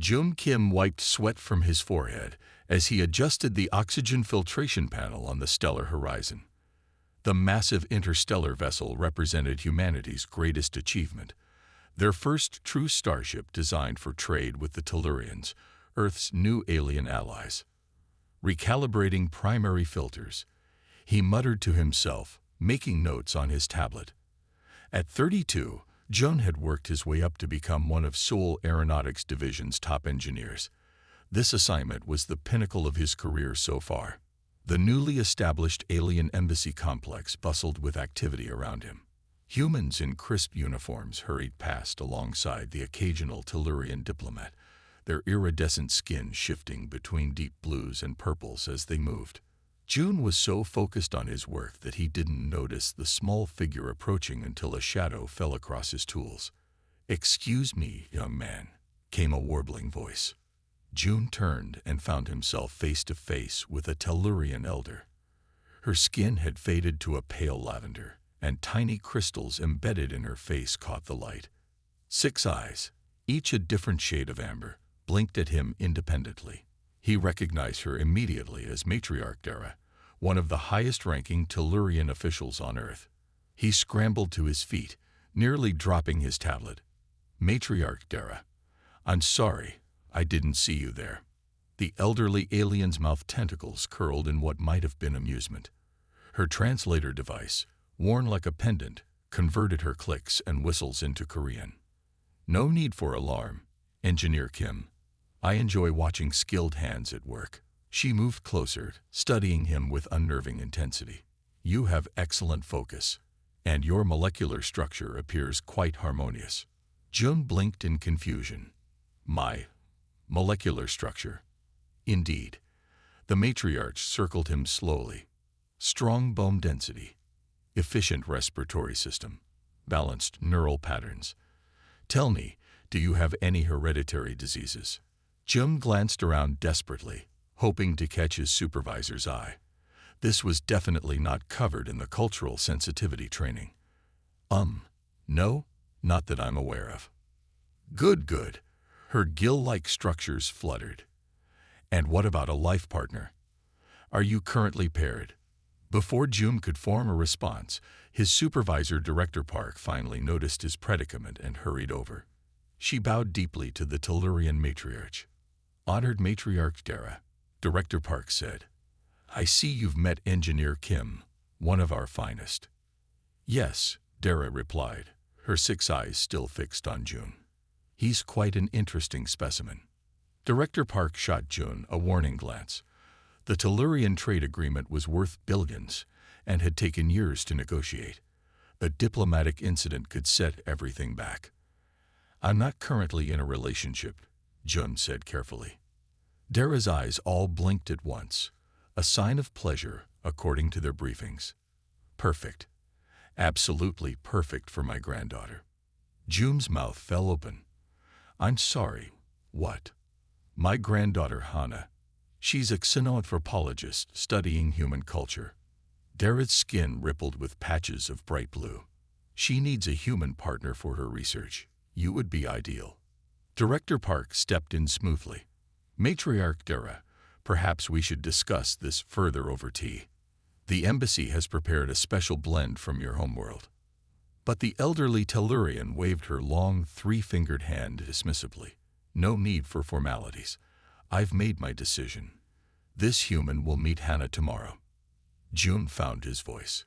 Jung Kim wiped sweat from his forehead as he adjusted the oxygen filtration panel on the stellar horizon. The massive interstellar vessel represented humanity's greatest achievement, their first true starship designed for trade with the Tellurians, Earth's new alien allies. Recalibrating primary filters, he muttered to himself, making notes on his tablet. At 32, Jun had worked his way up to become one of Seoul Aeronautics Division's top engineers. This assignment was the pinnacle of his career so far. The newly established alien embassy complex bustled with activity around him. Humans in crisp uniforms hurried past alongside the occasional Tellurian diplomat, their iridescent skin shifting between deep blues and purples as they moved. June was so focused on his work that he didn't notice the small figure approaching until a shadow fell across his tools. "Excuse me, young man," came a warbling voice. June turned and found himself face to face with a Tellurian elder. Her skin had faded to a pale lavender, and tiny crystals embedded in her face caught the light. 6 eyes, each a different shade of amber, blinked at him independently. He recognized her immediately as Matriarch Dara, one of the highest-ranking Tellurian officials on Earth. He scrambled to his feet, nearly dropping his tablet. "Matriarch Dara, I'm sorry, I didn't see you there." The elderly alien's mouth tentacles curled in what might have been amusement. Her translator device, worn like a pendant, converted her clicks and whistles into Korean. "No need for alarm, Engineer Kim. I enjoy watching skilled hands at work." She moved closer, studying him with unnerving intensity. "You have excellent focus, and your molecular structure appears quite harmonious." Jun blinked in confusion. "My molecular structure?" "Indeed." The matriarch circled him slowly. "Strong bone density, efficient respiratory system, balanced neural patterns. Tell me, do you have any hereditary diseases?" Jung glanced around desperately, hoping to catch his supervisor's eye. This was definitely not covered in the cultural sensitivity training. No, not that I'm aware of." Good. Her gill-like structures fluttered. "And what about a life partner? Are you currently paired?" Before June could form a response, his supervisor, Director Park, finally noticed his predicament and hurried over. She bowed deeply to the Tellurian matriarch. "Honored Matriarch Dara," Director Park said, "I see you've met Engineer Kim, one of our finest." "Yes," Dara replied, her 6 eyes still fixed on June. "He's quite an interesting specimen." Director Park shot June a warning glance. The Tellurian trade agreement was worth billions and had taken years to negotiate. A diplomatic incident could set everything back. "I'm not currently in a relationship," Jun said carefully. Dara's eyes all blinked at once, a sign of pleasure according to their briefings. "Perfect. Absolutely perfect for my granddaughter." June's mouth fell open. "I'm sorry, what?" "My granddaughter Hana. She's a xenoanthropologist studying human culture." Dara's skin rippled with patches of bright blue. "She needs a human partner for her research. You would be ideal." Director Park stepped in smoothly. "Matriarch Dara, perhaps we should discuss this further over tea. The embassy has prepared a special blend from your homeworld." But the elderly Tellurian waved her long, 3-fingered hand dismissively. "No need for formalities. I've made my decision. This human will meet Hannah tomorrow." June found his voice.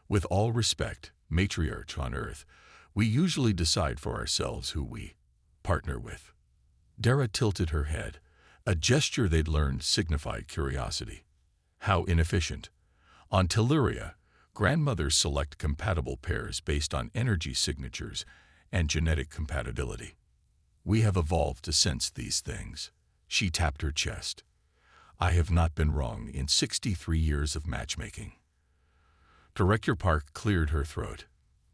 "With all respect, Matriarch on Earth, we usually decide for ourselves who we partner with." Dara tilted her head. A gesture they'd learned signified curiosity. "How inefficient. On Telluria, grandmothers select compatible pairs based on energy signatures and genetic compatibility. We have evolved to sense these things." She tapped her chest. "I have not been wrong in 63 years of matchmaking." Director Park cleared her throat.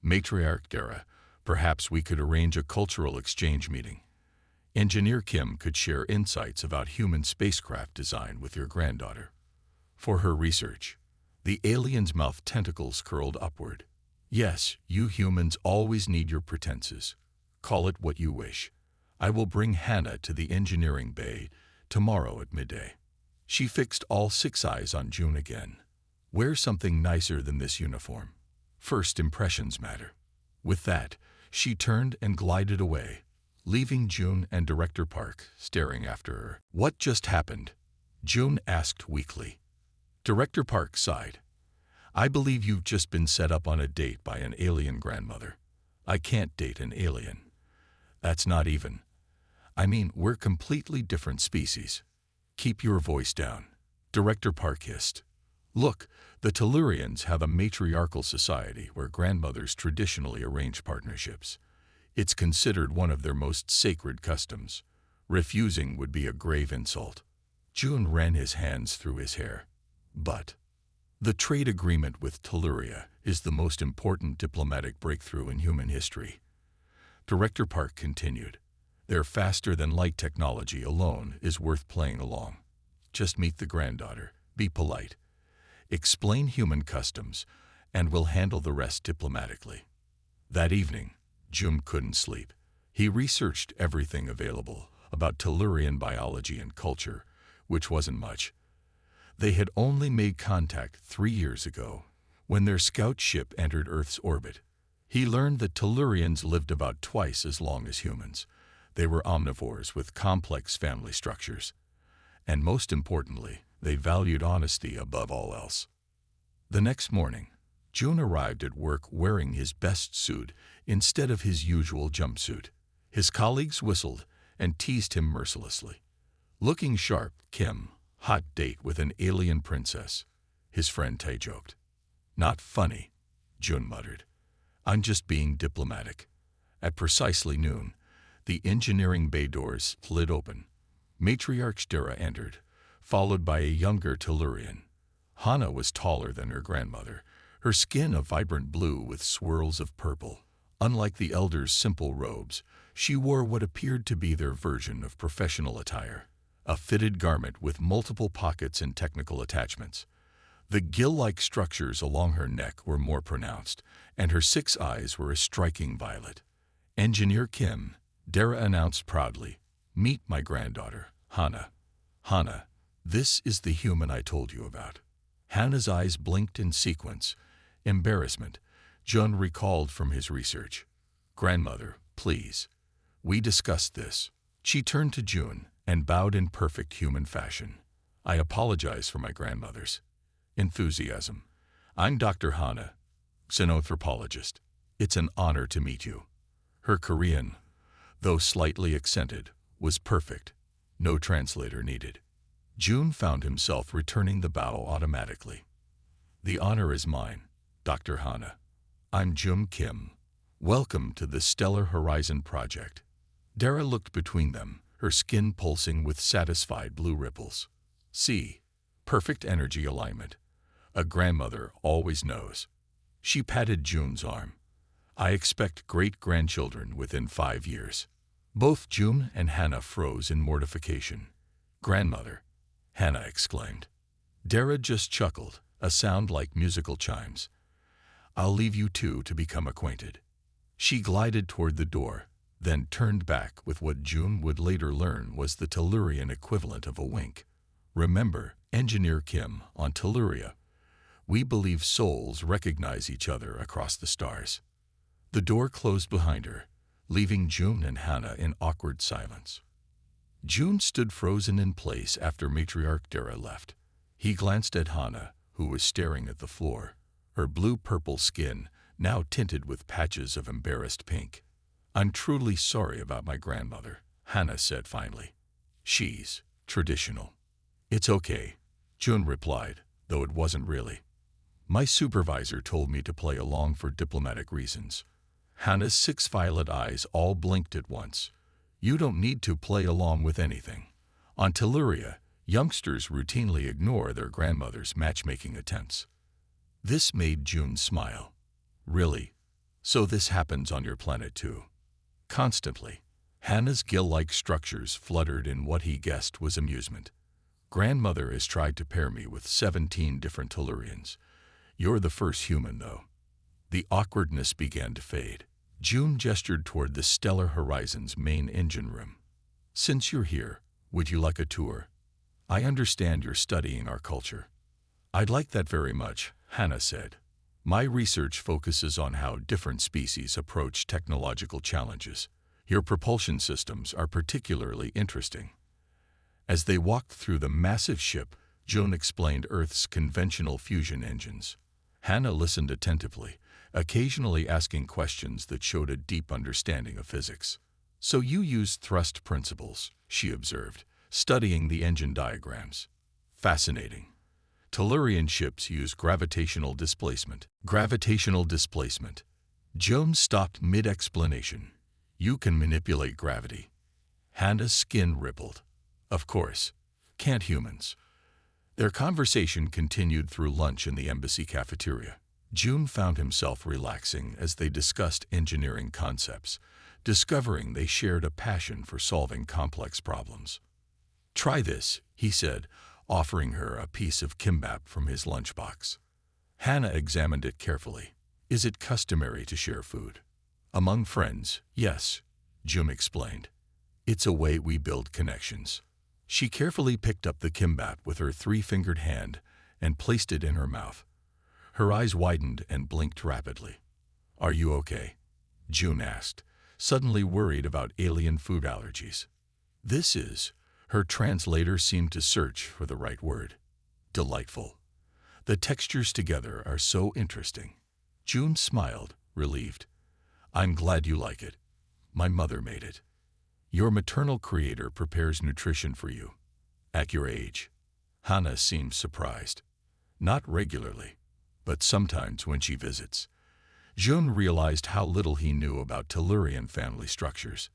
"Matriarch Dara, perhaps we could arrange a cultural exchange meeting. Engineer Kim could share insights about human spacecraft design with your granddaughter. For her research." The alien's mouth tentacles curled upward. "Yes, you humans always need your pretenses. Call it what you wish. I will bring Hannah to the engineering bay tomorrow at midday. She fixed all 6 eyes on June again. Wear something nicer than this uniform. First impressions matter. With that, she turned and glided away, leaving June and Director Park staring after her. What just happened? June asked weakly. Director Park sighed. I believe you've just been set up on a date by an alien grandmother. I can't date an alien. That's not even. I mean, we're completely different species. Keep your voice down. Director Park hissed. Look, the Tellurians have a matriarchal society where grandmothers traditionally arrange partnerships. It's considered one of their most sacred customs. Refusing would be a grave insult. June ran his hands through his hair. But the trade agreement with Telluria is the most important diplomatic breakthrough in human history. Director Park continued. Their faster-than-light technology alone is worth playing along. Just meet the granddaughter, be polite, explain human customs, and we'll handle the rest diplomatically. That evening, June couldn't sleep. He researched everything available about Tellurian biology and culture, which wasn't much. They had only made contact 3 years ago, when their scout ship entered Earth's orbit. He learned that Tellurians lived about twice as long as humans. They were omnivores with complex family structures. And most importantly, they valued honesty above all else. The next morning, June arrived at work wearing his best suit instead of his usual jumpsuit. His colleagues whistled and teased him mercilessly. Looking sharp, Kim, hot date with an alien princess, his friend Tay joked. Not funny, June muttered. I'm just being diplomatic. At precisely noon, the engineering bay doors slid open. Matriarch Dara entered, followed by a younger Tellurian. Hannah was taller than her grandmother, her skin a vibrant blue with swirls of purple. Unlike the elders' simple robes, she wore what appeared to be their version of professional attire, a fitted garment with multiple pockets and technical attachments. The gill-like structures along her neck were more pronounced, and her 6 eyes were a striking violet. Engineer Kim, Dara announced proudly, meet my granddaughter, Hannah. Hannah, this is the human I told you about. Hannah's eyes blinked in sequence. Embarrassment, June recalled from his research. Grandmother, please. We discussed this. She turned to June and bowed in perfect human fashion. I apologize for my grandmother's enthusiasm. I'm Dr. Hannah, xenanthropologist. It's an honor to meet you. Her Korean, though slightly accented, was perfect. No translator needed. June found himself returning the bow automatically. The honor is mine, Dr. Hannah. I'm Jung Kim. Welcome to the Stellar Horizon Project. Dara looked between them, her skin pulsing with satisfied blue ripples. See, perfect energy alignment. A grandmother always knows. She patted June's arm. I expect great-grandchildren within 5 years. Both June and Hannah froze in mortification. Grandmother, Hannah exclaimed. Dara just chuckled, a sound like musical chimes. I'll leave you two to become acquainted. She glided toward the door, then turned back with what June would later learn was the Tellurian equivalent of a wink. Remember, Engineer Kim, on Telluria, we believe souls recognize each other across the stars. The door closed behind her, leaving June and Hannah in awkward silence. June stood frozen in place after Matriarch Dara left. He glanced at Hannah, who was staring at the floor, her blue-purple skin now tinted with patches of embarrassed pink. I'm truly sorry about my grandmother, Hannah said finally. She's traditional. It's okay, June replied, though it wasn't really. My supervisor told me to play along for diplomatic reasons. Hannah's 6 violet eyes all blinked at once. You don't need to play along with anything. On Telluria, youngsters routinely ignore their grandmother's matchmaking attempts. This made June smile. Really? So this happens on your planet too? Constantly. Hannah's gill-like structures fluttered in what he guessed was amusement. Grandmother has tried to pair me with 17 different Tellurians. You're the first human, though. The awkwardness began to fade. June gestured toward the Stellar Horizon's main engine room. Since you're here, would you like a tour? I understand you're studying our culture. I'd like that very much, Hannah said. My research focuses on how different species approach technological challenges. Your propulsion systems are particularly interesting. As they walked through the massive ship, June explained Earth's conventional fusion engines. Hannah listened attentively, occasionally asking questions that showed a deep understanding of physics. So you use thrust principles, she observed, studying the engine diagrams. Fascinating. Tellurian ships use gravitational displacement. Gravitational displacement. Joan stopped mid-explanation. You can manipulate gravity. Hannah's skin rippled. Of course. Can't humans? Their conversation continued through lunch in the embassy cafeteria. June found himself relaxing as they discussed engineering concepts, discovering they shared a passion for solving complex problems. Try this, he said, offering her a piece of kimbap from his lunchbox. Hannah examined it carefully. Is it customary to share food? Among friends, yes, June explained. It's a way we build connections. She carefully picked up the kimbap with her three-fingered hand and placed it in her mouth. Her eyes widened and blinked rapidly. Are you okay? June asked, suddenly worried about alien food allergies. This is, her translator seemed to search for the right word. Delightful. The textures together are so interesting. June smiled, relieved. I'm glad you like it. My mother made it. Your maternal creator prepares nutrition for you. At your age. Hannah seemed surprised. Not regularly, but sometimes when she visits. June realized how little he knew about Tellurian family structures.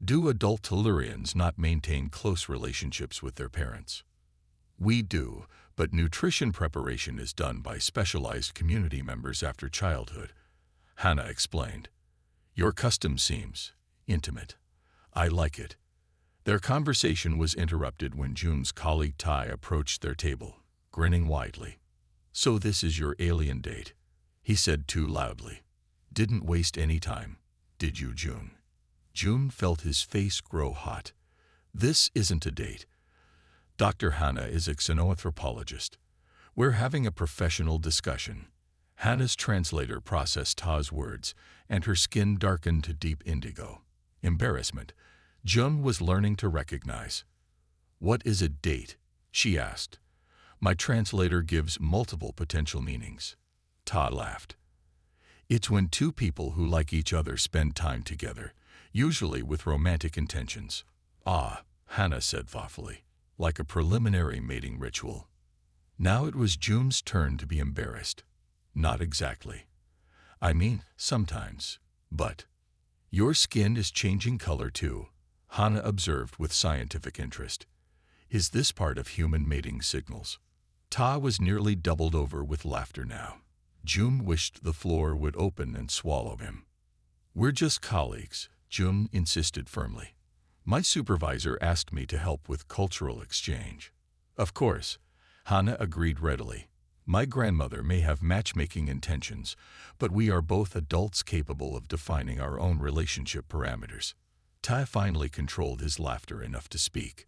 Do adult Tellurians not maintain close relationships with their parents? We do, but nutrition preparation is done by specialized community members after childhood, Hannah explained. Your custom seems intimate. I like it. Their conversation was interrupted when June's colleague Tai approached their table, grinning widely. So this is your alien date, he said too loudly. Didn't waste any time, did you, June? June felt his face grow hot. This isn't a date. Dr. Hannah is a xenoanthropologist. We're having a professional discussion. Hannah's translator processed Ta's words, and her skin darkened to deep indigo. Embarrassment. June was learning to recognize. What is a date? She asked. My translator gives multiple potential meanings. Ta laughed. It's when two people who like each other spend time together, usually with romantic intentions. Ah, Hannah said thoughtfully, like a preliminary mating ritual. Now it was June's turn to be embarrassed. Not exactly. I mean, sometimes. But your skin is changing color too, Hannah observed with scientific interest. Is this part of human mating signals? Ta was nearly doubled over with laughter now. June wished the floor would open and swallow him. We're just colleagues, June insisted firmly. My supervisor asked me to help with cultural exchange. Of course, Hannah agreed readily. My grandmother may have matchmaking intentions, but we are both adults capable of defining our own relationship parameters. Tai finally controlled his laughter enough to speak.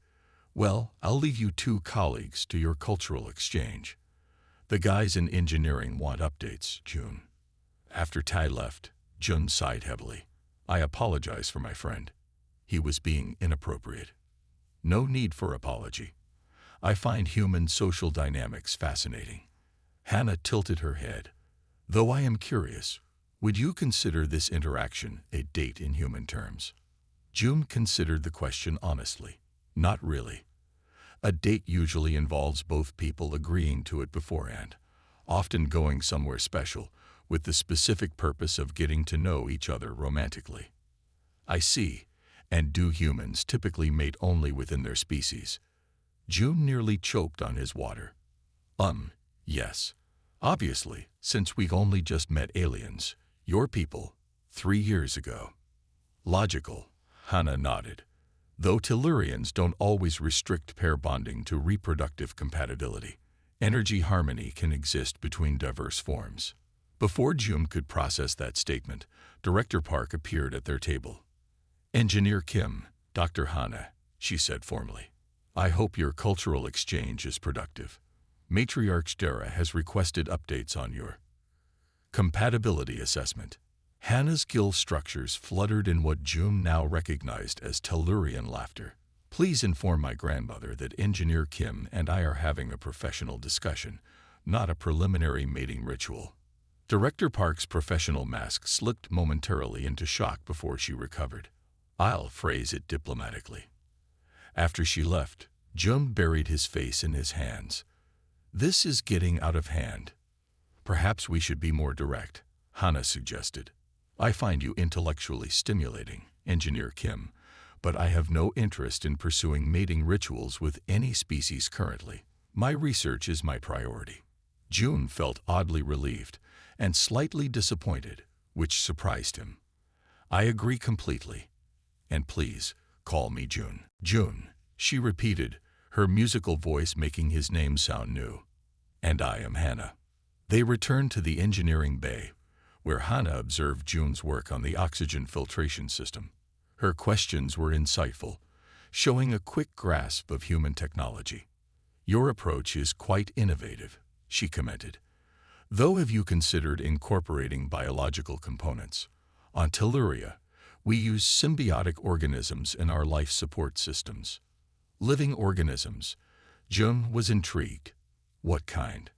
Well, I'll leave you two colleagues to your cultural exchange. The guys in engineering want updates, June. After Tai left, June sighed heavily. I apologize for my friend. He was being inappropriate. No need for apology. I find human social dynamics fascinating. Hannah tilted her head. Though I am curious, would you consider this interaction a date in human terms? June considered the question honestly. Not really. A date usually involves both people agreeing to it beforehand, often going somewhere special, with the specific purpose of getting to know each other romantically. I see. And do humans typically mate only within their species? June nearly choked on his water. Yes. Obviously, since we've only just met aliens, your people, 3 years ago. Logical, Hannah nodded. Though Tellurians don't always restrict pair bonding to reproductive compatibility, energy harmony can exist between diverse forms. Before June could process that statement, Director Park appeared at their table. Engineer Kim, Dr. Hannah, she said formally. I hope your cultural exchange is productive. Matriarch Dara has requested updates on your compatibility assessment. Hannah's gill structures fluttered in what June now recognized as Tellurian laughter. Please inform my grandmother that Engineer Kim and I are having a professional discussion, not a preliminary mating ritual. Director Park's professional mask slipped momentarily into shock before she recovered. I'll phrase it diplomatically. After she left, June buried his face in his hands. This is getting out of hand. Perhaps we should be more direct, Hannah suggested. I find you intellectually stimulating, Engineer Kim, but I have no interest in pursuing mating rituals with any species currently. My research is my priority. June felt oddly relieved and slightly disappointed, which surprised him. I agree completely. And please, call me June. June, she repeated, her musical voice making his name sound new. And I am Hannah. They returned to the engineering bay, where Hannah observed June's work on the oxygen filtration system. Her questions were insightful, showing a quick grasp of human technology. Your approach is quite innovative, she commented. Though have you considered incorporating biological components? On Telluria, we use symbiotic organisms in our life support systems. Living organisms. June was intrigued. What kind?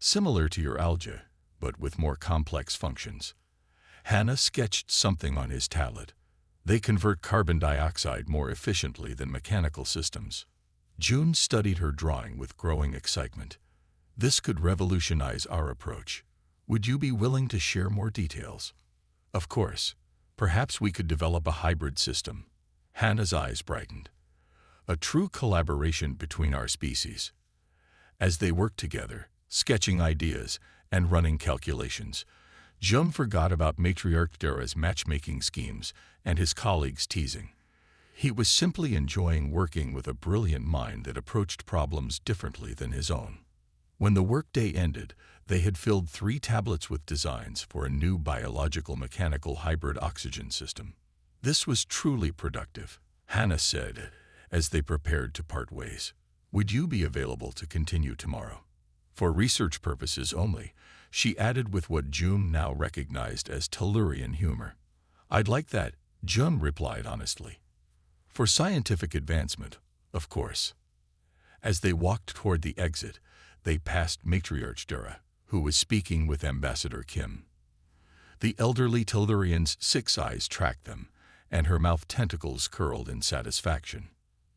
Similar to your algae, but with more complex functions. Hannah sketched something on his tablet. They convert carbon dioxide more efficiently than mechanical systems. June studied her drawing with growing excitement. This could revolutionize our approach. Would you be willing to share more details? Of course. Perhaps we could develop a hybrid system. Hannah's eyes brightened. A true collaboration between our species. As they worked together, sketching ideas and running calculations, Jung forgot about Matriarch Dara's matchmaking schemes and his colleagues' teasing. He was simply enjoying working with a brilliant mind that approached problems differently than his own. When the workday ended, they had filled 3 tablets with designs for a new biological-mechanical hybrid oxygen system. This was truly productive, Hannah said, as they prepared to part ways. Would you be available to continue tomorrow? For research purposes only, she added with what June now recognized as Tellurian humor. I'd like that, June replied honestly. For scientific advancement, of course. As they walked toward the exit, they passed Matriarch Dara, who was speaking with Ambassador Kim. The elderly Tellurian's 6 eyes tracked them, and her mouth tentacles curled in satisfaction.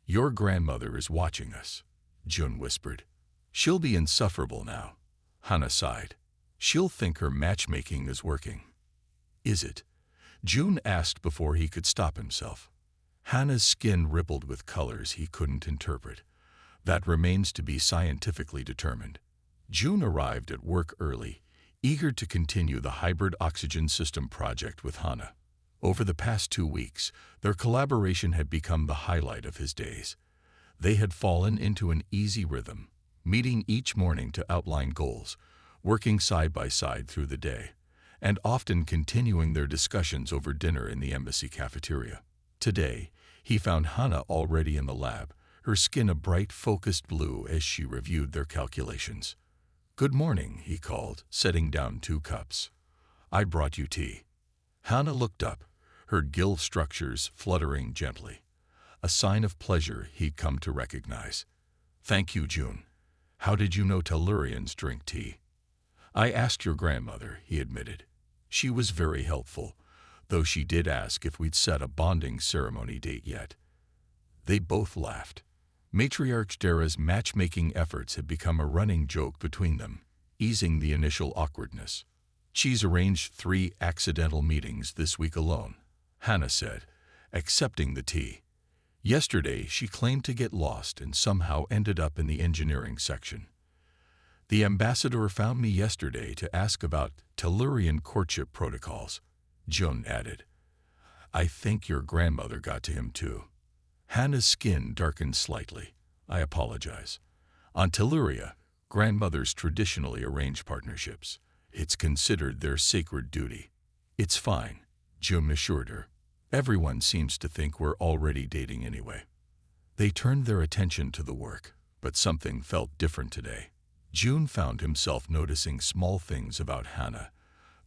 Your grandmother is watching us, June whispered. She'll be insufferable now, Hannah sighed. She'll think her matchmaking is working. Is it? June asked before he could stop himself. Hannah's skin rippled with colors he couldn't interpret. That remains to be scientifically determined. June arrived at work early, eager to continue the hybrid oxygen system project with Hannah. Over the past 2 weeks, their collaboration had become the highlight of his days. They had fallen into an easy rhythm, meeting each morning to outline goals, working side by side through the day, and often continuing their discussions over dinner in the embassy cafeteria. Today, he found Hannah already in the lab, her skin a bright, focused blue as she reviewed their calculations. Good morning, he called, setting down 2 cups. I brought you tea. Hannah looked up, her gill structures fluttering gently, a sign of pleasure he'd come to recognize. Thank you, June. How did you know Tellurians drink tea? I asked your grandmother, he admitted. She was very helpful, though she did ask if we'd set a bonding ceremony date yet. They both laughed. Matriarch Dara's matchmaking efforts had become a running joke between them, easing the initial awkwardness. She's arranged 3 accidental meetings this week alone, Hannah said, accepting the tea. Yesterday, she claimed to get lost and somehow ended up in the engineering section. The ambassador found me yesterday to ask about Tellurian courtship protocols, June added. I think your grandmother got to him too. Hannah's skin darkened slightly. I apologize. On Telluria, grandmothers traditionally arrange partnerships. It's considered their sacred duty. It's fine, June assured her. Everyone seems to think we're already dating anyway. They turned their attention to the work, but something felt different today. June found himself noticing small things about Hannah: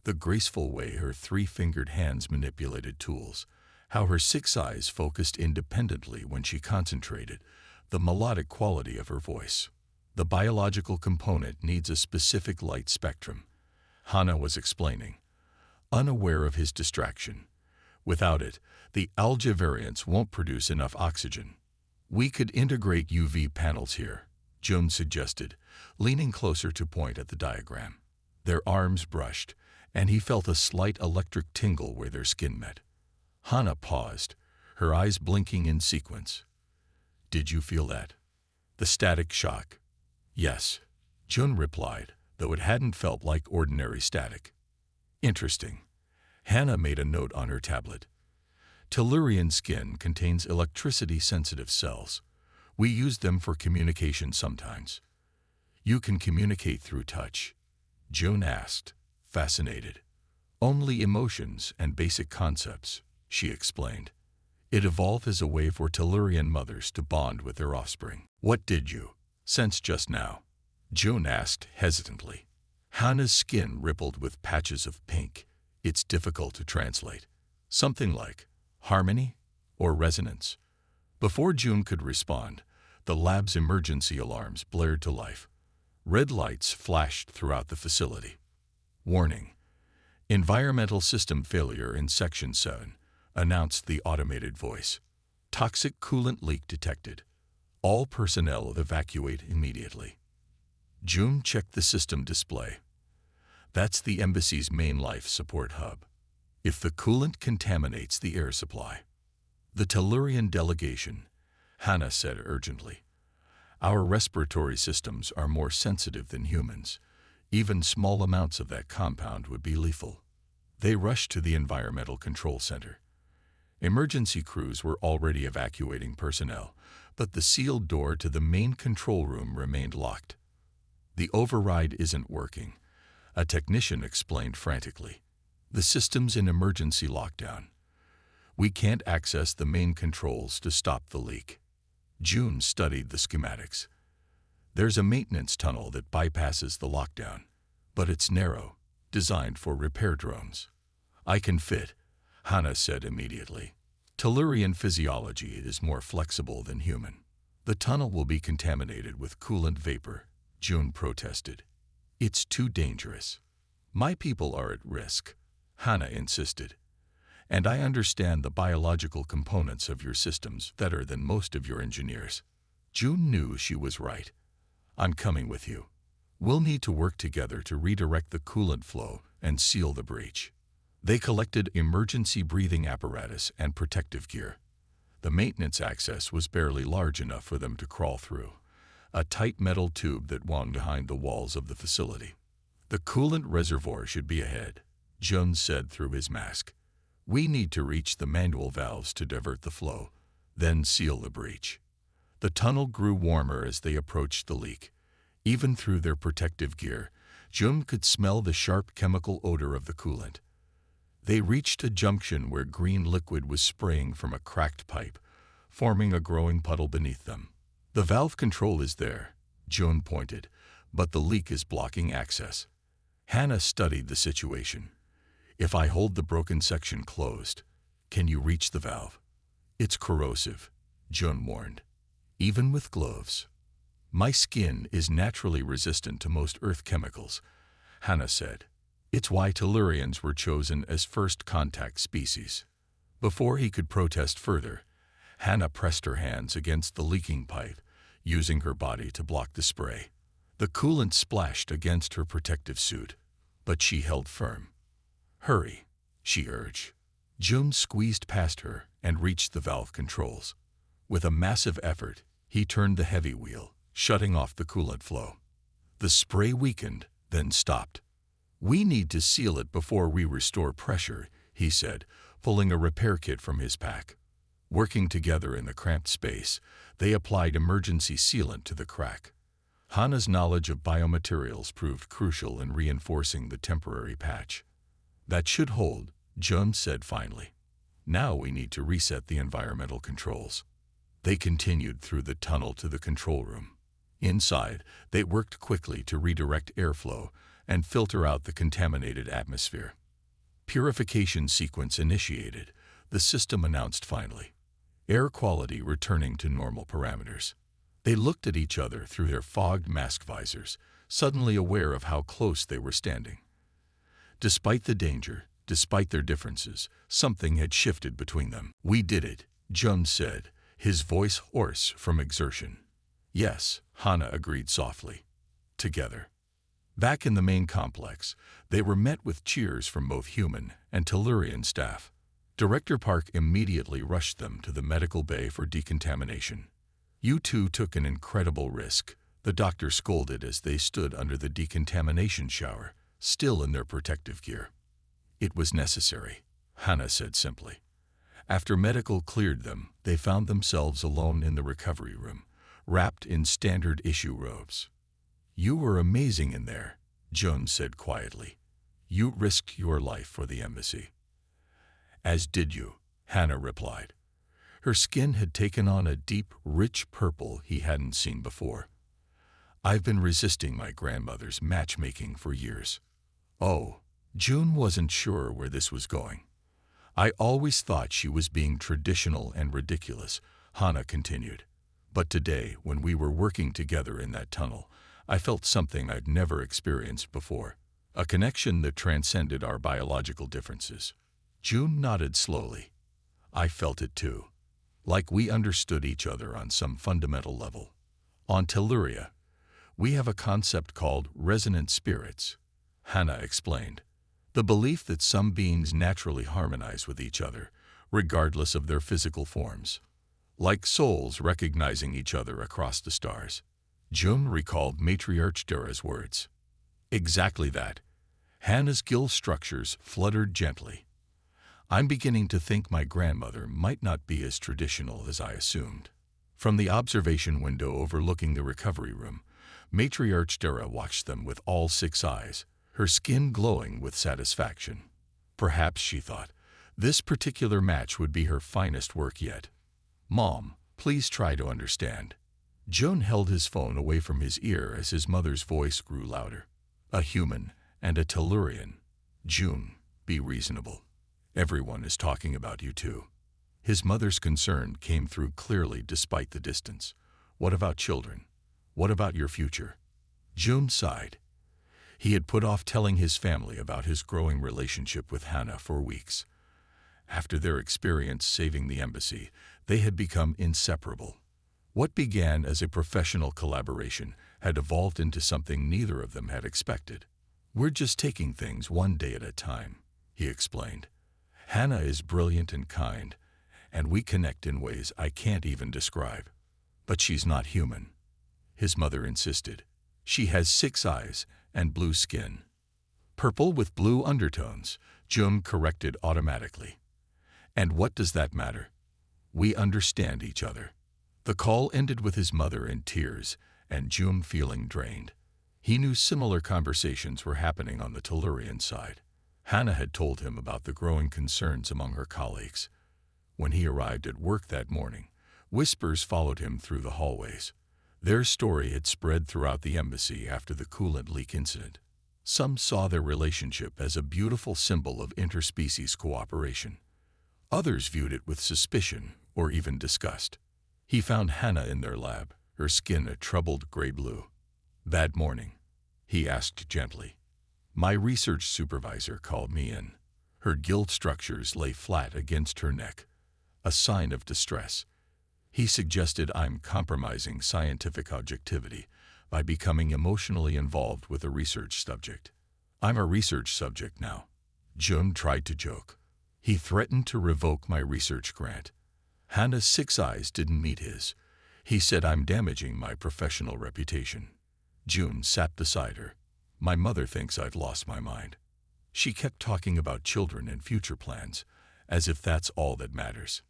the graceful way her three-fingered hands manipulated tools, how her six eyes focused independently when she concentrated, the melodic quality of her voice. The biological component needs a specific light spectrum, Hannah was explaining, unaware of his distraction. Without it, the algae variants won't produce enough oxygen. We could integrate UV panels here, June suggested, leaning closer to point at the diagram. Their arms brushed, and he felt a slight electric tingle where their skin met. Hannah paused, her eyes blinking in sequence. Did you feel that? The static shock. Yes, June replied, though it hadn't felt like ordinary static. Interesting. Hannah made a note on her tablet. Tellurian skin contains electricity-sensitive cells. We use them for communication sometimes. You can communicate through touch? June asked, fascinated. Only emotions and basic concepts, she explained. It evolved as a way for Tellurian mothers to bond with their offspring. What did you sense just now? June asked hesitantly. Hannah's skin rippled with patches of pink. It's difficult to translate. Something like harmony or resonance. Before June could respond, the lab's emergency alarms blared to life. Red lights flashed throughout the facility. Warning: environmental system failure in Section 7, announced the automated voice. Toxic coolant leak detected. All personnel evacuate immediately. June checked the system display. That's the embassy's main life support hub. If the coolant contaminates the air supply. The Tellurian delegation, Hannah said urgently. Our respiratory systems are more sensitive than humans. Even small amounts of that compound would be lethal. They rushed to the Environmental Control Center. Emergency crews were already evacuating personnel, but the sealed door to the main control room remained locked. The override isn't working, a technician explained frantically. The system's in emergency lockdown. We can't access the main controls to stop the leak. June studied the schematics. There's a maintenance tunnel that bypasses the lockdown, but it's narrow, designed for repair drones. I can fit, Hannah said immediately. Tellurian physiology is more flexible than human. The tunnel will be contaminated with coolant vapor, June protested. It's too dangerous. My people are at risk, Hannah insisted. And I understand the biological components of your systems better than most of your engineers. June knew she was right. I'm coming with you. We'll need to work together to redirect the coolant flow and seal the breach. They collected emergency breathing apparatus and protective gear. The maintenance access was barely large enough for them to crawl through, a tight metal tube that wound behind the walls of the facility. The coolant reservoir should be ahead, June said through his mask. We need to reach the manual valves to divert the flow, then seal the breach. The tunnel grew warmer as they approached the leak. Even through their protective gear, June could smell the sharp chemical odor of the coolant. They reached a junction where green liquid was spraying from a cracked pipe, forming a growing puddle beneath them. The valve control is there, June pointed, but the leak is blocking access. Hannah studied the situation. If I hold the broken section closed, can you reach the valve? It's corrosive, June warned. Even with gloves. My skin is naturally resistant to most earth chemicals, Hannah said. It's why Tellurians were chosen as first contact species. Before he could protest further, Hannah pressed her hands against the leaking pipe, using her body to block the spray. The coolant splashed against her protective suit, but she held firm. Hurry, she urged. June squeezed past her and reached the valve controls. With a massive effort, he turned the heavy wheel, shutting off the coolant flow. The spray weakened, then stopped. We need to seal it before we restore pressure, he said, pulling a repair kit from his pack. Working together in the cramped space, they applied emergency sealant to the crack. Hannah's knowledge of biomaterials proved crucial in reinforcing the temporary patch. That should hold, June said finally. Now we need to reset the environmental controls. They continued through the tunnel to the control room. Inside, they worked quickly to redirect airflow and filter out the contaminated atmosphere. Purification sequence initiated, the system announced finally. Air quality returning to normal parameters. They looked at each other through their fogged mask visors, suddenly aware of how close they were standing. Despite the danger, despite their differences, something had shifted between them. "We did it," Jun said, his voice hoarse from exertion. "Yes," Hana agreed softly. "Together." Back in the main complex, they were met with cheers from both human and Tellurian staff. Director Park immediately rushed them to the medical bay for decontamination. "You two took an incredible risk," the doctor scolded as they stood under the decontamination shower, still in their protective gear. "It was necessary," Hana said simply. After medical cleared them, they found themselves alone in the recovery room, wrapped in standard issue robes. "You were amazing in there," Jun said quietly. "You risked your life for the embassy." "As did you," Hana replied. Her skin had taken on a deep, rich purple he hadn't seen before. "I've been resisting my grandmother's matchmaking for years." "Oh," Jun wasn't sure where this was going. "I always thought she was being traditional and ridiculous," Hana continued. "But today, when we were working together in that tunnel, I felt something I'd never experienced before. A connection that transcended our biological differences." Jun nodded slowly. "I felt it too. Like we understood each other on some fundamental level. On Telluria, we have a concept called resonant spirits," Hana explained. "The belief that some beings naturally harmonize with each other, regardless of their physical forms. Like souls recognizing each other across the stars." Jun recalled Matriarch Dura's words. "Exactly that." Hana's gill structures fluttered gently. "I'm beginning to think my grandmother might not be as traditional as I assumed." From the observation window overlooking the recovery room, Matriarch Dura watched them with all 6 eyes, her skin glowing with satisfaction. Perhaps, she thought, this particular match would be her finest work yet. "Mom, please try to understand." Jun held his phone away from his ear as his mother's voice grew louder. "A human and a Tellurian. Jun, be reasonable. Everyone is talking about you too." His mother's concern came through clearly despite the distance. "What about children? What about your future?" Jun sighed. He had put off telling his family about his growing relationship with Hana for weeks. After their experience saving the embassy, they had become inseparable. What began as a professional collaboration had evolved into something neither of them had expected. "We're just taking things one day at a time," he explained. "Hana is brilliant and kind, and we connect in ways I can't even describe. But she's not human," his mother insisted. "She has 6 eyes and blue skin." "Purple with blue undertones," Jun corrected automatically. "And what does that matter? We understand each other." The call ended with his mother in tears and Jun feeling drained. He knew similar conversations were happening on the Tellurian side. Hana had told him about the growing concerns among her colleagues. When he arrived at work that morning, whispers followed him through the hallways. Their story had spread throughout the embassy after the coolant leak incident. Some saw their relationship as a beautiful symbol of interspecies cooperation. Others viewed it with suspicion or even disgust. He found Hana in their lab, her skin a troubled gray-blue. "Bad morning?" he asked gently. "My research supervisor called me in." Her gill structures lay flat against her neck, a sign of distress. "He suggested I'm compromising scientific objectivity by becoming emotionally involved with a research subject." "I'm a research subject now," Jun tried to joke. "He threatened to revoke my research grant." Hana's 6 eyes didn't meet his. "He said I'm damaging my professional reputation." Jun sat beside her. "My mother thinks I've lost my mind." She kept talking about children and future plans, as if that's all that matters.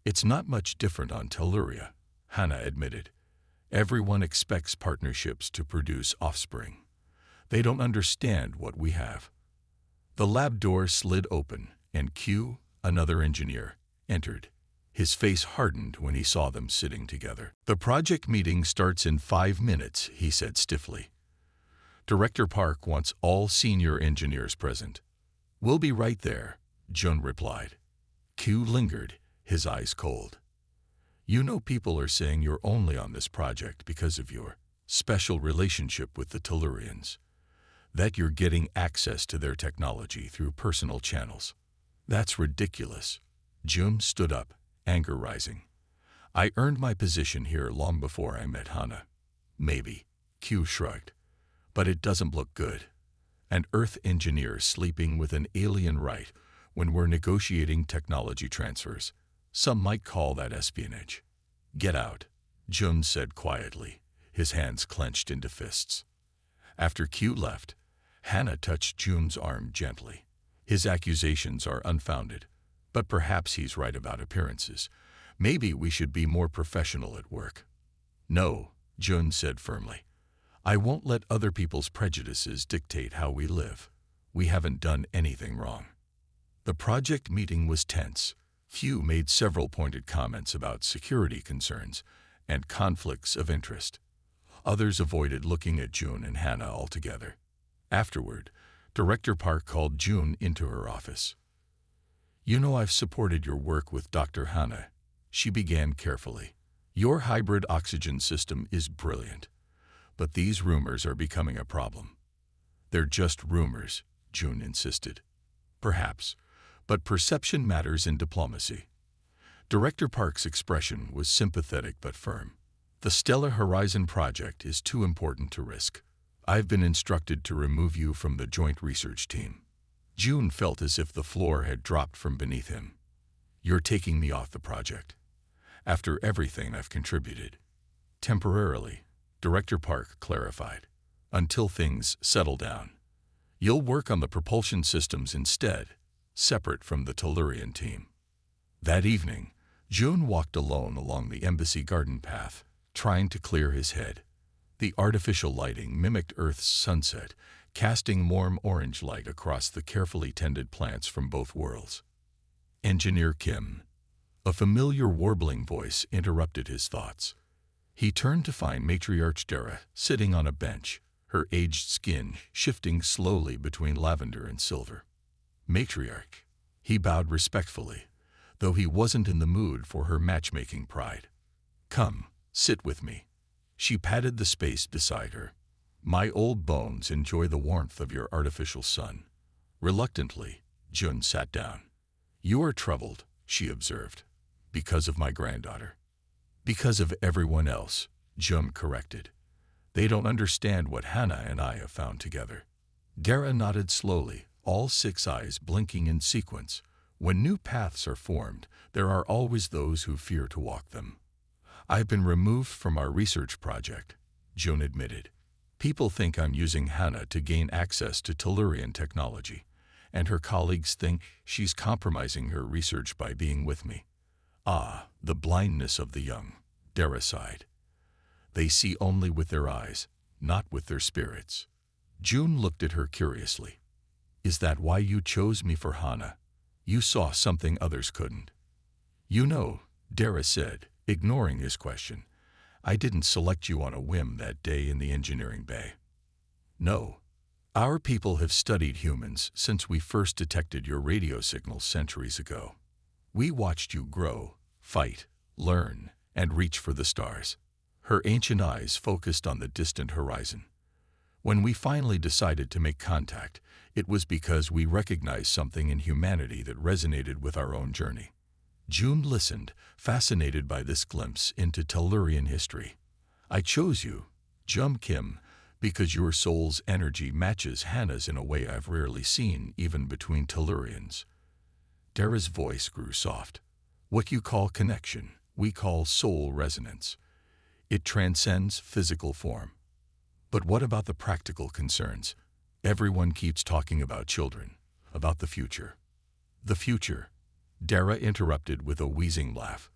"It's not much different on Telluria," Hana admitted. "Everyone expects partnerships to produce offspring. They don't understand what we have." The lab door slid open, and Q, another engineer, entered. His face hardened when he saw them sitting together. "The project meeting starts in 5 minutes," he said stiffly. "Director Park wants all senior engineers present." "We'll be right there," Jun replied. Q lingered, his eyes cold. "You know people are saying you're only on this project because of your special relationship with the Tellurians, that you're getting access to their technology through personal channels. That's ridiculous." Jun stood up, anger rising. "I earned my position here long before I met Hana." "Maybe," Q shrugged, "but it doesn't look good. An Earth engineer sleeping with an alien right when we're negotiating technology transfers. Some might call that espionage." "Get out," Jun said quietly, his hands clenched into fists. After Q left, Hana touched Jun's arm gently. "His accusations are unfounded, but perhaps he's right about appearances. Maybe we should be more professional at work." "No," Jun said firmly. "I won't let other people's prejudices dictate how we live. We haven't done anything wrong." The project meeting was tense. Q made several pointed comments about security concerns and conflicts of interest. Others avoided looking at Jun and Hana altogether. Afterward, Director Park called Jun into her office. "You know I've supported your work with Dr. Hana," she began carefully. "Your hybrid oxygen system is brilliant, but these rumors are becoming a problem." "They're just rumors," Jun insisted. "Perhaps, but perception matters in diplomacy." Director Park's expression was sympathetic but firm. "The Stellar Horizon project is too important to risk. I've been instructed to remove you from the joint research team." Jun felt as if the floor had dropped from beneath him. "You're taking me off the project, after everything I've contributed." "Temporarily," Director Park clarified, "until things settle down. You'll work on the propulsion systems instead, separate from the Tellurian team." That evening, Jun walked alone along the embassy garden path, trying to clear his head. The artificial lighting mimicked Earth's sunset, casting warm orange light across the carefully tended plants from both worlds. "Engineer Kim." A familiar warbling voice interrupted his thoughts. He turned to find Matriarch Dara sitting on a bench, her aged skin shifting slowly between lavender and silver. "Matriarch." He bowed respectfully, though he wasn't in the mood for her matchmaking pride. "Come, sit with me." She patted the space beside her. "My old bones enjoy the warmth of your artificial sun." Reluctantly, Jun sat down. "You are troubled," she observed. "Because of my granddaughter." "Because of everyone else," Jun corrected. "They don't understand what Hana and I have found together." Dara nodded slowly, all 6 eyes blinking in sequence. "When new paths are formed, there are always those who fear to walk them." "I've been removed from our research project," Jun admitted. "People think I'm using Hana to gain access to Tellurian technology, and her colleagues think she's compromising her research by being with me." "Ah, the blindness of the young," Dara sighed. "They see only with their eyes, not with their spirits." Jun looked at her curiously. "Is that why you chose me for Hana? You saw something others couldn't." "You know," Dara said, ignoring his question, "I didn't select you on a whim that day in the engineering bay." "No. Our people have studied humans since we first detected your radio signals centuries ago. We watched you grow, fight, learn, and reach for the stars." Her ancient eyes focused on the distant horizon. "When we finally decided to make contact, it was because we recognized something in humanity that resonated with our own journey." Jun listened, fascinated by this glimpse into Tellurian history. "I chose you, Jum Kim, because your soul's energy matches Hana's in a way I've rarely seen, even between Tellurians." Dara's voice grew soft. "What you call connection, we call soul resonance. It transcends physical form." "But what about the practical concerns? Everyone keeps talking about children, about the future." "The future," Dara interrupted with a wheezing laugh.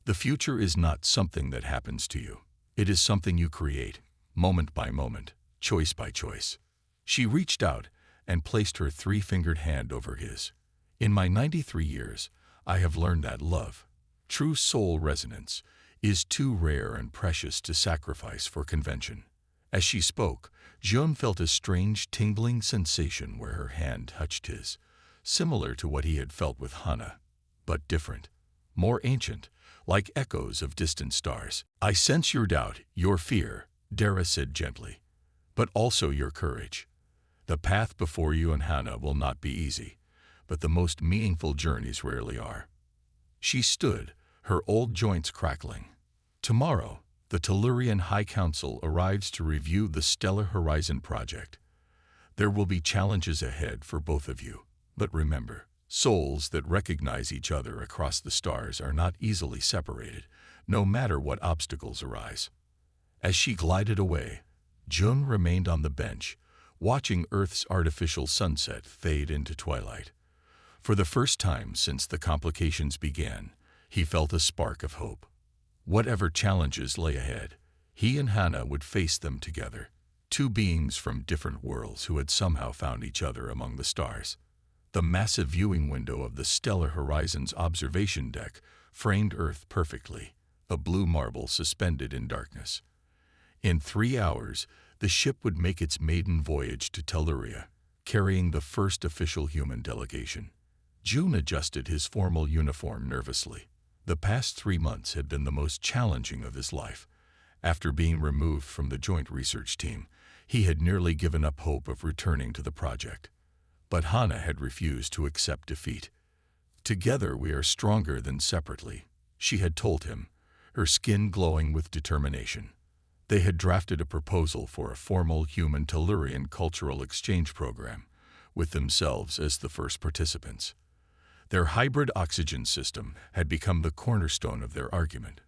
"The future is not something that happens to you. It is something you create, moment by moment, choice by choice." She reached out and placed her 3-fingered hand over his. "In my 93 years, I have learned that love, True soul resonance is too rare and precious to sacrifice for convention. As she spoke, June felt a strange tingling sensation where her hand touched his, similar to what he had felt with Hana, but different, more ancient, like echoes of distant stars. "I sense your doubt, your fear," Dara said gently, "but also your courage. The path before you and Hana will not be easy, but the most meaningful journeys rarely are." She stood, her old joints crackling. Tomorrow, the Tellurian High Council arrives to review the Stellar Horizon project. There will be challenges ahead for both of you, but remember, souls that recognize each other across the stars are not easily separated, no matter what obstacles arise. As she glided away, Jun remained on the bench, watching Earth's artificial sunset fade into twilight. For the first time since the complications began, he felt a spark of hope. Whatever challenges lay ahead, he and Hana would face them together, two beings from different worlds who had somehow found each other among the stars. The massive viewing window of the Stellar Horizon's observation deck framed Earth perfectly, a blue marble suspended in darkness. In 3 hours, the ship would make its maiden voyage to Telluria, carrying the first official human delegation. June adjusted his formal uniform nervously. The past 3 months had been the most challenging of his life. After being removed from the joint research team, he had nearly given up hope of returning to the project. But Hana had refused to accept defeat. "Together we are stronger than separately," she had told him, her skin glowing with determination. They had drafted a proposal for a formal human Tellurian cultural exchange program, with themselves as the first participants. Their hybrid oxygen system had become the cornerstone of their argument,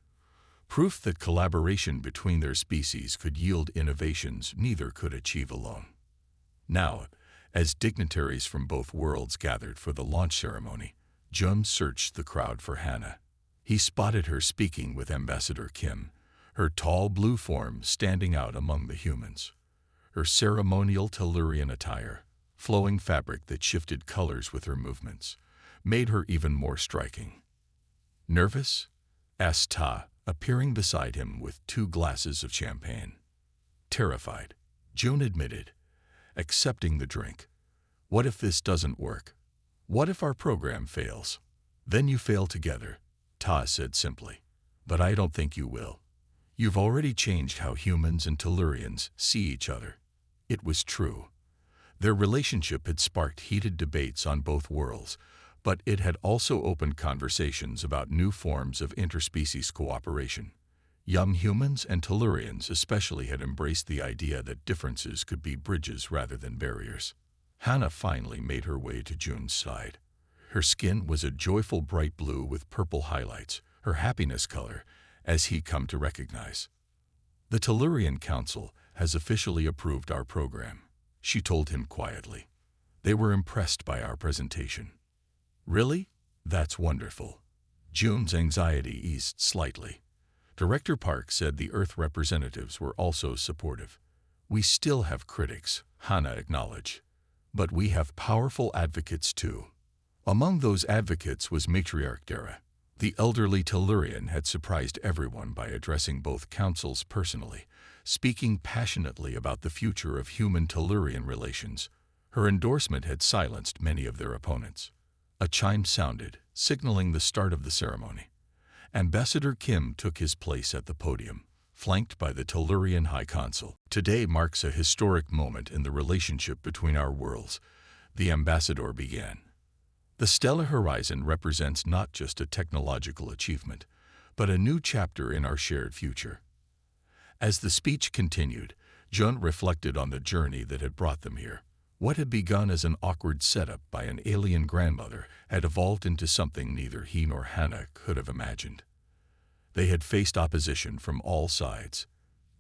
proof that collaboration between their species could yield innovations neither could achieve alone. Now, as dignitaries from both worlds gathered for the launch ceremony, Jun searched the crowd for Hana. He spotted her speaking with Ambassador Kim, her tall blue form standing out among the humans. Her ceremonial Tellurian attire, flowing fabric that shifted colors with her movements, made her even more striking. "Nervous?" asked Ta, appearing beside him with 2 glasses of champagne. "Terrified," June admitted, accepting the drink. "What if this doesn't work? What if our program fails?" "Then you fail together," Ta said simply. "But I don't think you will. You've already changed how humans and Tellurians see each other." It was true. Their relationship had sparked heated debates on both worlds, but it had also opened conversations about new forms of interspecies cooperation. Young humans and Tellurians especially had embraced the idea that differences could be bridges rather than barriers. Hana finally made her way to Jun's side. Her skin was a joyful bright blue with purple highlights, her happiness color, as he'd come to recognize. "The Tellurian Council has officially approved our program," she told him quietly. "They were impressed by our presentation." "Really? That's wonderful." Jun's anxiety eased slightly. Director Park said the Earth representatives were also supportive. "We still have critics," Hana acknowledged, "but we have powerful advocates too." Among those advocates was Matriarch Dara. The elderly Tellurian had surprised everyone by addressing both councils personally, speaking passionately about the future of human-Tellurian relations. Her endorsement had silenced many of their opponents. A chime sounded, signaling the start of the ceremony. Ambassador Kim took his place at the podium, flanked by the Tellurian High Consul. "Today marks a historic moment in the relationship between our worlds," the ambassador began. "The Stellar Horizon represents not just a technological achievement, but a new chapter in our shared future." As the speech continued, Jun reflected on the journey that had brought them here. What had begun as an awkward setup by an alien grandmother had evolved into something neither he nor Hana could have imagined. They had faced opposition from all sides.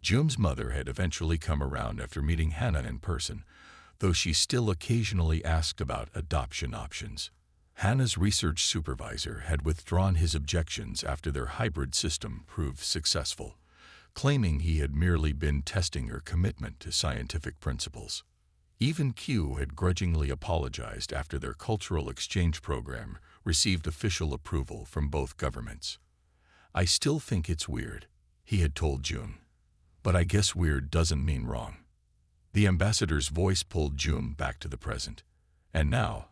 Jun's mother had eventually come around after meeting Hana in person, though she still occasionally asked about adoption options. Hana's research supervisor had withdrawn his objections after their hybrid system proved successful, claiming he had merely been testing her commitment to scientific principles. Even Q had grudgingly apologized after their cultural exchange program received official approval from both governments. I still think it's weird, he had told June. But I guess weird doesn't mean wrong. The ambassador's voice pulled June back to the present. And now,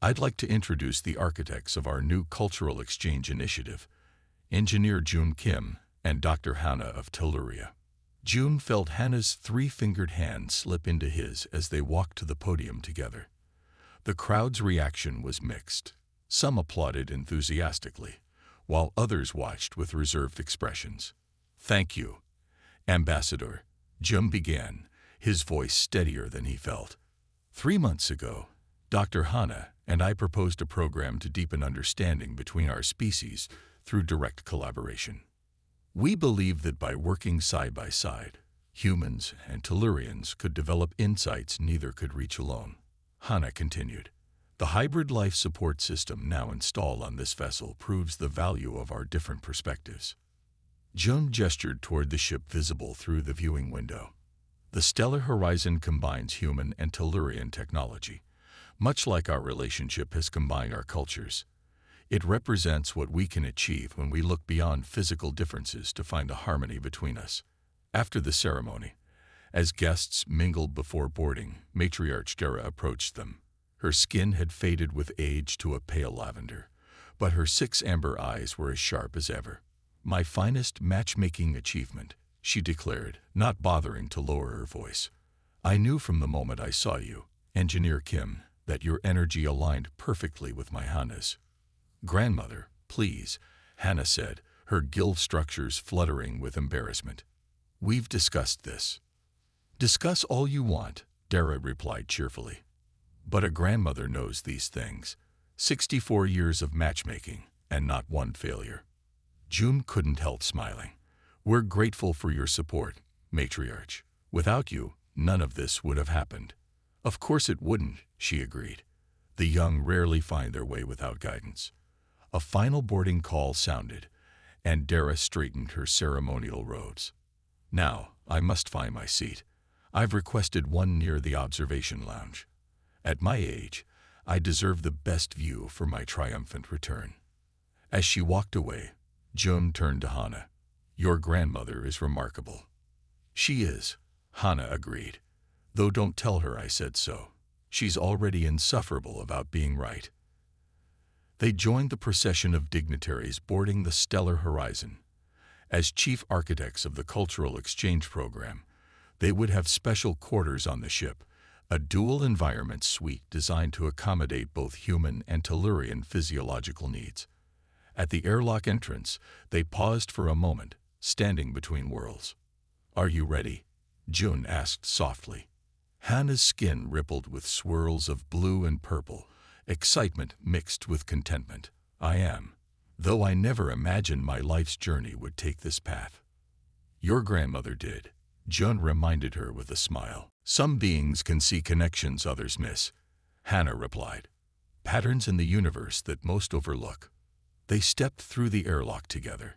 I'd like to introduce the architects of our new cultural exchange initiative, Engineer June Kim and Dr. Hannah of Telluria. June felt Hannah's three-fingered hand slip into his as they walked to the podium together. The crowd's reaction was mixed. Some applauded enthusiastically, while others watched with reserved expressions. "Thank you, Ambassador," June began, his voice steadier than he felt. 3 months ago, Dr. Hannah and I proposed a program to deepen understanding between our species through direct collaboration. We believe that by working side by side, humans and Tellurians could develop insights neither could reach alone. Hannah continued, "The hybrid life support system now installed on this vessel proves the value of our different perspectives." June gestured toward the ship visible through the viewing window. The stellar horizon combines human and Tellurian technology, much like our relationship has combined our cultures. It represents what we can achieve when we look beyond physical differences to find a harmony between us. After the ceremony, as guests mingled before boarding, Matriarch Dara approached them. Her skin had faded with age to a pale lavender, but her 6 amber eyes were as sharp as ever. "My finest matchmaking achievement," she declared, not bothering to lower her voice. "I knew from the moment I saw you, Engineer Kim, that your energy aligned perfectly with my Hannah's." "Grandmother, please," Hannah said, her gill structures fluttering with embarrassment. "We've discussed this." "Discuss all you want," Dara replied cheerfully. "But a grandmother knows these things. 64 years of matchmaking, and not one failure." June couldn't help smiling. "We're grateful for your support, Matriarch. Without you, none of this would have happened." "Of course it wouldn't," she agreed. The young rarely find their way without guidance. A final boarding call sounded, and Dara straightened her ceremonial robes. "Now, I must find my seat. I've requested one near the observation lounge. At my age, I deserve the best view for my triumphant return." As she walked away, June turned to Hannah. "Your grandmother is remarkable." "She is," Hannah agreed. "Though don't tell her I said so. She's already insufferable about being right." They joined the procession of dignitaries boarding the stellar horizon. As chief architects of the cultural exchange program, they would have special quarters on the ship, a dual environment suite designed to accommodate both human and Tellurian physiological needs. At the airlock entrance, they paused for a moment, standing between worlds. "Are you ready?" June asked softly. Hannah's skin rippled with swirls of blue and purple, excitement mixed with contentment. "I am, though I never imagined my life's journey would take this path." "Your grandmother did," June reminded her with a smile. "Some beings can see connections others miss," Hannah replied. "Patterns in the universe that most overlook." They stepped through the airlock together.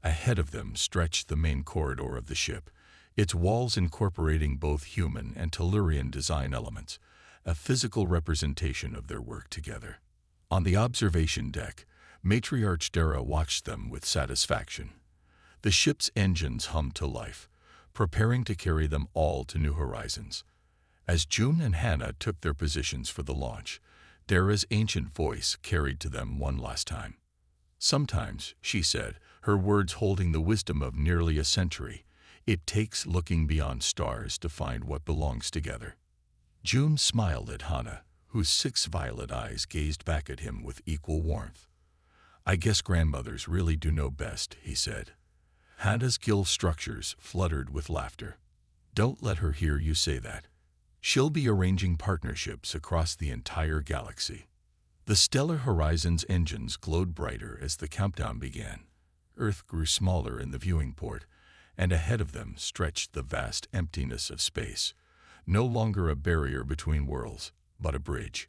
Ahead of them stretched the main corridor of the ship, its walls incorporating both human and Tellurian design elements, a physical representation of their work together. On the observation deck, Matriarch Dara watched them with satisfaction. The ship's engines hummed to life, preparing to carry them all to new horizons. As June and Hannah took their positions for the launch, Dara's ancient voice carried to them one last time. "Sometimes," she said, her words holding the wisdom of nearly a century, "it takes looking beyond stars to find what belongs together." June smiled at Hannah, whose 6 violet eyes gazed back at him with equal warmth. "I guess grandmothers really do know best," he said. Hannah's gill structures fluttered with laughter. "Don't let her hear you say that. She'll be arranging partnerships across the entire galaxy." The stellar horizon's engines glowed brighter as the countdown began. Earth grew smaller in the viewing port, and ahead of them stretched the vast emptiness of space, no longer a barrier between worlds, but a bridge.